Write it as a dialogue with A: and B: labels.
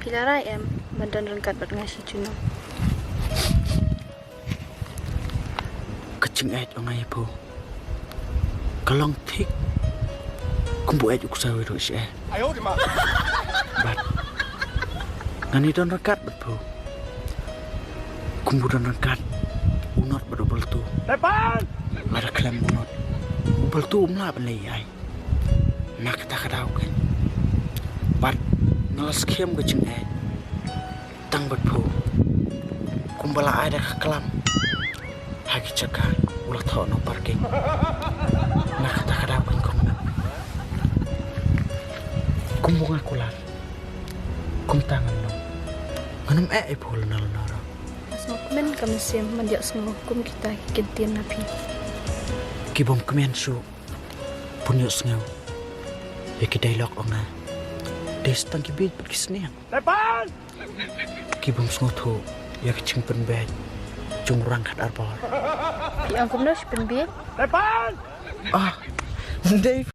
A: Pilarai em bandan rengkat bat ngasih cunong.
B: Kecing ayat orang ibu. Kalong tik. Kumbu ayat uksawi do si. Bat. Ngani don rengkat bat bu. Kumbu don rengkat. Unot berdobel tu.
C: Depan!
B: Ada klaim unot. Bel tu umlah belai ay. Nak tak kadau kan. Bat ngelas kiem kecing ayat. Tang bat bu. Kumbala ada kelam. Hagi cakap ulah tahu no parking. Nak tak kadau kan kong nak. Kumbung aku lah. Kum tangan no. Nganam ibu nal nara.
A: Men kami siam mandiak sengokum kita kintian nabi.
B: Kibom kemian su punya sengau. Ya kita dialog ona. Des tang kibit berkisnian.
C: Depan!
B: Kibom sengau tu ya kecing penbed. Jung rangkat arbor.
A: Pi angkum dah penbiet.
C: Depan!
B: Ah, Dave.